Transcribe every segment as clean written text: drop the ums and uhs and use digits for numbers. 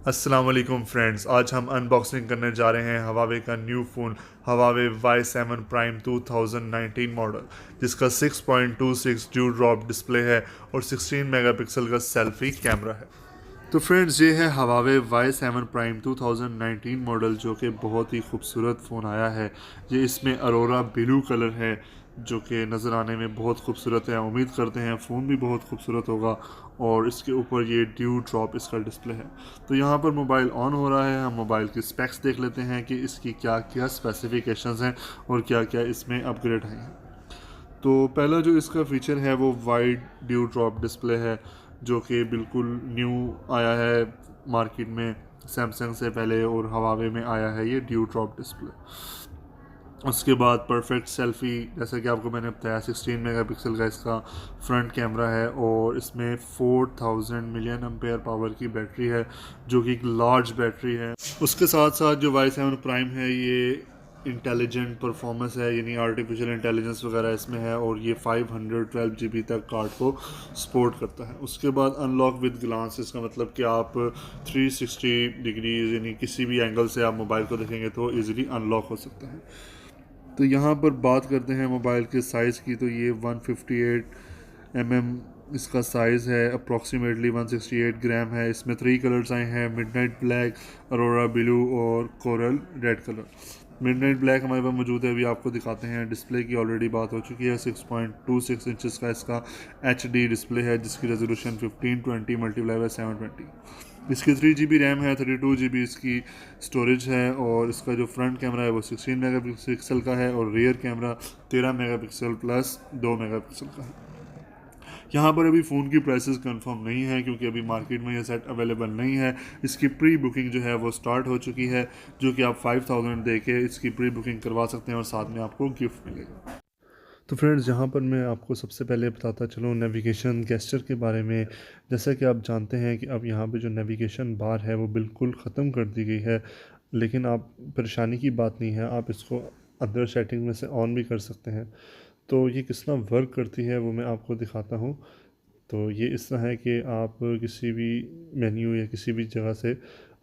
अस्सलाम वालेकुम फ्रेंड्स, आज हम अनबॉक्सिंग करने जा रहे हैं हवावे का new phone Huawei Y7 prime 2019 model, जिसका 6.26 ड्यू ड्रॉप डिस्प्ले है और 16 मेगापिक्सल का सेल्फी कैमरा है। तो फ्रेंड्स, ये है हवावे Y7 प्राइम 2019 मॉडल, जो कि बहुत ही खूबसूरत फ़ोन आया है। ये इसमें अरोरा ब्लू कलर है, जो कि नज़र आने में बहुत खूबसूरत है। उम्मीद करते हैं फ़ोन भी बहुत खूबसूरत होगा। और इसके ऊपर ये ड्यू ड्रॉप इसका डिस्प्ले है। तो यहाँ पर मोबाइल ऑन हो रहा है। हम मोबाइल की स्पेक्स देख लेते हैं कि इसकी क्या क्या स्पेसिफिकेशंस हैं और क्या क्या इसमें अपग्रेड हैं। तो पहला जो इसका फ़ीचर है वो वाइड ड्यू ड्रॉप डिस्प्ले है, जो कि बिल्कुल न्यू आया है मार्केट में। सैमसंग से पहले और हवावे में आया है ये ड्यू ड्रॉप डिस्प्ले। उसके बाद परफेक्ट सेल्फ़ी, जैसे कि आपको मैंने बताया, 16 मेगापिक्सल का इसका फ्रंट कैमरा है और इसमें 4000 मिलियन एम्पेयर पावर की बैटरी है, जो कि एक लार्ज बैटरी है। उसके साथ साथ जो Y7 प्राइम है ये इंटेलिजेंट परफॉर्मेंस है, यानी आर्टिफिशियल इंटेलिजेंस वगैरह इसमें है, और ये 512 GB तक कार्ड को सपोर्ट करता है। उसके बाद अनलॉक विद ग्लांस, इसका मतलब कि आप 360 डिग्री यानी किसी भी एंगल से आप मोबाइल को देखेंगे तो ईज़िली अनलॉक हो सकता है। तो यहाँ पर बात करते हैं मोबाइल के साइज़ की, तो ये 158 इसका साइज़ है, अप्रॉक्सीमेटली 168 ग्राम है। इसमें 3 कलर्स आए हैं: मिडनाइट ब्लैक, अरोरा ब्लू और coral red colour. Midnight black हमारे पास मौजूद है, अभी आपको दिखाते हैं। डिस्प्ले की ऑलरेडी बात हो चुकी है। 6.26 इंचज़ का इसका HD डिस्प्ले है, जिसकी रेजोल्यूशन 1520 मल्टीप्लाई बाई 720। इसकी 3 GB रैम है, 32 GB इसकी स्टोरेज है। और इसका जो फ्रंट कैमरा है वो 16 मेगापिक्सल का है और rear camera 13 megapixel plus 2 megapixel का है। यहाँ पर अभी फ़ोन की प्राइसेस कंफर्म नहीं है, क्योंकि अभी मार्केट में ये सेट अवेलेबल नहीं है। इसकी प्री बुकिंग जो है वो स्टार्ट हो चुकी है, जो कि आप 5000 दे के इसकी प्री बुकिंग करवा सकते हैं और साथ में आपको गिफ्ट मिलेगा। तो फ्रेंड्स, यहाँ पर मैं आपको सबसे पहले बताता चलूँ नेविगेशन गेस्चर के बारे में। जैसा कि आप जानते हैं कि अब यहाँ पे जो नेविगेशन बार है वो बिल्कुल ख़त्म कर दी गई है, लेकिन आप परेशानी की बात नहीं है, आप इसको अदर सेटिंग में से ऑन भी कर सकते हैं। तो ये किस तरह वर्क करती है वो मैं आपको दिखाता हूँ। तो ये इस तरह है कि आप किसी भी मेन्यू या किसी भी जगह से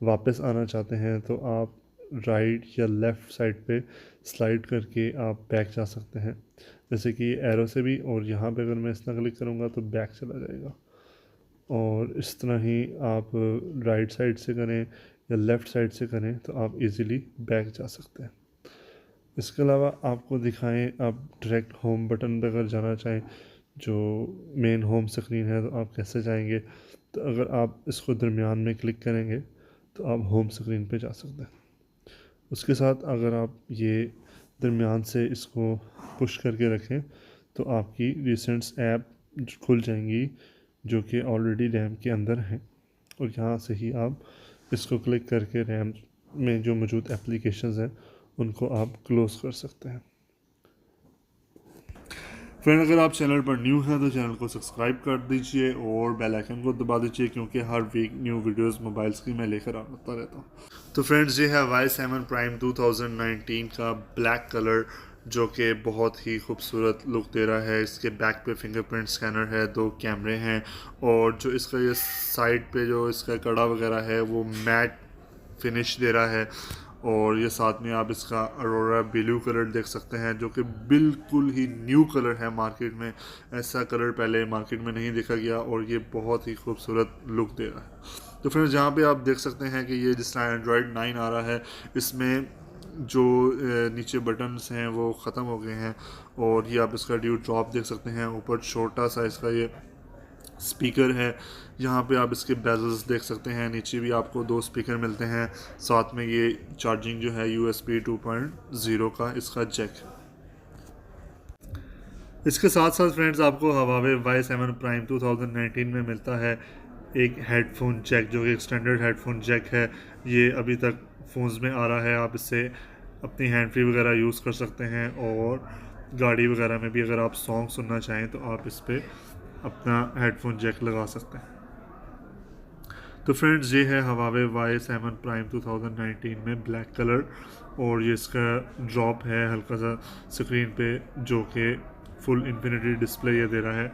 वापस आना चाहते हैं तो आप राइट या लेफ़्ट साइड पे स्लाइड करके आप बैक जा सकते हैं, जैसे कि एरो से भी। और यहाँ पे अगर मैं इस तरह क्लिक करूँगा तो बैक चला जाएगा। और इस तरह ही आप राइट साइड से करें या लेफ़्ट साइड से करें तो आप इजीली बैक जा सकते हैं। इसके अलावा आपको दिखाएं, आप डायरेक्ट होम बटन पर अगर जाना चाहें, जो मेन होम स्क्रीन है, तो आप कैसे जाएंगे। तो अगर आप इसको दरमियान में क्लिक करेंगे तो आप होम स्क्रीन पे जा सकते हैं। उसके साथ अगर आप ये दरमियान से इसको पुश करके रखें तो आपकी रिसेंट्स ऐप खुल जाएंगी, जो कि ऑलरेडी रैम के अंदर हैं। और यहाँ से ही आप इसको क्लिक करके रैम में जो मौजूद एप्लीकेशंस हैं उनको आप क्लोज़ कर सकते हैं। फ्रेंड, अगर आप चैनल पर न्यू हैं तो चैनल को सब्सक्राइब कर दीजिए और बेल आइकन को दबा दीजिए, क्योंकि हर वीक न्यू वीडियोस मोबाइल्स की मैं लेकर आता रहता हूँ। तो फ्रेंड्स, ये है Y7 प्राइम 2019 का ब्लैक कलर, जो कि बहुत ही खूबसूरत लुक दे रहा है। इसके बैक पे फिंगरप्रिंट स्कैनर है, 2 कैमरे हैं, और जो इसका ये साइड पे जो इसका कड़ा वगैरह है वो मैट फिनिश दे रहा है। और ये साथ में आप इसका अरोरा ब्लू कलर देख सकते हैं, जो कि बिल्कुल ही न्यू कलर है मार्केट में। ऐसा कलर पहले मार्केट में नहीं देखा गया और ये बहुत ही खूबसूरत लुक दे रहा है। तो फ्रेंड्स, यहाँ पे आप देख सकते हैं कि ये जिस तरह एंड्रॉयड 9 आ रहा है, इसमें जो नीचे बटन्स हैं वो ख़त्म हो गए हैं। और ये आप इसका ड्यू ड्रॉप देख सकते हैं। ऊपर छोटा सा इसका ये स्पीकर है, यहाँ पे आप इसके बेजल्स देख सकते हैं। नीचे भी आपको 2 स्पीकर मिलते हैं। साथ में ये चार्जिंग जो है USB 2.0 का इसका जैक है। इसके साथ साथ फ्रेंड्स, आपको हवावे Y7 प्राइम 2019 में मिलता है एक हेडफोन जैक, जो कि एक स्टैंडर्ड हेडफोन जैक है। ये अभी तक फ़ोन्स में आ रहा है। आप इससे अपनी हैंड फ्री वगैरह यूज़ कर सकते हैं, और गाड़ी वगैरह में भी अगर आप सॉन्ग सुनना चाहें तो आप इस पर अपना हेडफोन जैक लगा सकते हैं। तो फ्रेंड्स, ये है हवावे Y7 प्राइम 2019 में ब्लैक कलर, और ये इसका ड्रॉप है हल्का सा स्क्रीन पे, जो कि फुल इन्फिनिटी डिस्प्ले ये दे रहा है।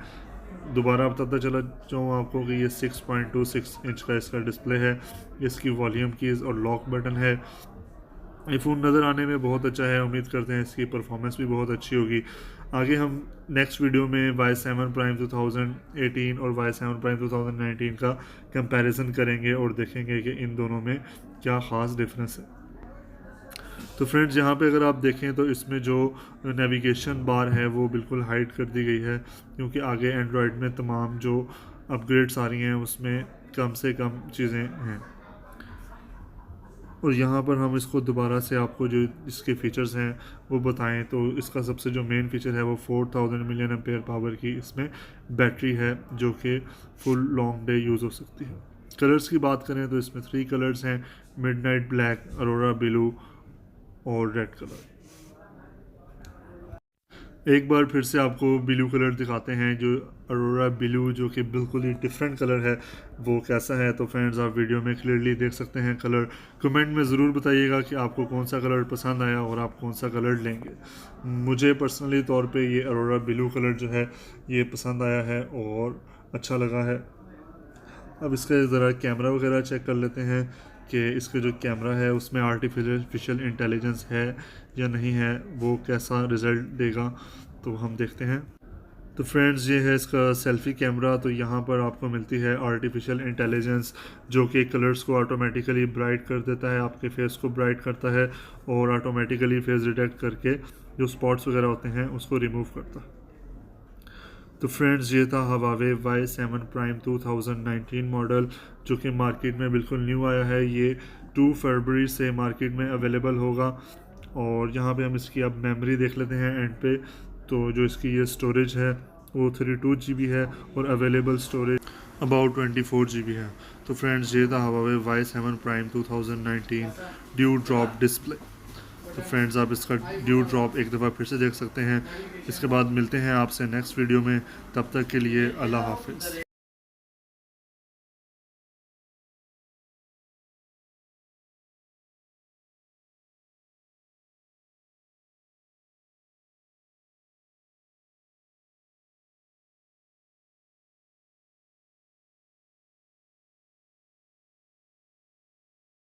दोबारा बताता चला जाऊँ आपको कि ये 6.26 इंच का इसका डिस्प्ले है, इसकी वॉल्यूम कीज़ और लॉक बटन है। ये फ़ोन नज़र आने में बहुत अच्छा है, उम्मीद करते हैं इसकी परफॉर्मेंस भी बहुत अच्छी होगी। आगे हम नेक्स्ट वीडियो में Y7 प्राइम 2018 और Y7 प्राइम 2019 का कंपैरिजन करेंगे और देखेंगे कि इन दोनों में क्या ख़ास डिफरेंस है। तो फ्रेंड्स, यहाँ पे अगर आप देखें तो इसमें जो नेविगेशन बार है वो बिल्कुल हाइड कर दी गई है, क्योंकि आगे एंड्रॉयड में तमाम जो अपग्रेड्स आ रही हैं उसमें कम से कम चीज़ें हैं। और यहाँ पर हम इसको दोबारा से आपको जो इसके फ़ीचर्स हैं वो बताएं तो इसका सबसे जो मेन फ़ीचर है वो 4000 मिलियन एम्पेयर पावर की इसमें बैटरी है, जो कि फुल लॉन्ग डे यूज़ हो सकती है। कलर्स की बात करें तो इसमें 3 कलर्स हैं, मिडनाइट ब्लैक, अरोरा ब्लू और रेड कलर। एक बार फिर से आपको ब्लू कलर दिखाते हैं, जो अरोरा ब्लू, जो कि बिल्कुल ही डिफरेंट कलर है, वो कैसा है। तो फ्रेंड्स, आप वीडियो में क्लियरली देख सकते हैं कलर। कमेंट में ज़रूर बताइएगा कि आपको कौन सा कलर पसंद आया और आप कौन सा कलर लेंगे। मुझे पर्सनली तौर पे ये अरोरा ब्लू कलर जो है ये पसंद आया है और अच्छा लगा है। अब इसका ज़रा कैमरा वगैरह चेक कर लेते हैं कि इसका जो कैमरा है उसमें आर्टिफिशियल इंटेलिजेंस है या नहीं है, वो कैसा रिज़ल्ट देगा, तो हम देखते हैं। तो फ्रेंड्स, ये है इसका सेल्फ़ी कैमरा। तो यहाँ पर आपको मिलती है आर्टिफिशियल इंटेलिजेंस, जो कि कलर्स को ऑटोमेटिकली ब्राइट कर देता है, आपके फेस को ब्राइट करता है और ऑटोमेटिकली फेस डिटेक्ट करके जो स्पॉट्स वगैरह होते हैं उसको रिमूव करता है। तो फ्रेंड्स, ये था हवावे Y7 प्राइम 2019 मॉडल, जो कि मार्केट में बिल्कुल न्यू आया है। ये 2 फरवरी से मार्केट में अवेलेबल होगा। और यहाँ पे हम इसकी अब मेमोरी देख लेते हैं एंड पे। तो जो इसकी ये स्टोरेज है वो 32 GB है और अवेलेबल स्टोरेज अबाउट 24 GB है। तो फ्रेंड्स, ये था Huawei Y7 prime 2019 dew drop display. तो फ्रेंड्स, आप इसका ड्यू ड्रॉप एक दफ़ा फिर से देख सकते हैं। इसके बाद मिलते हैं आपसे नेक्स्ट वीडियो में, तब तक के लिए अल्लाह हाफिज़।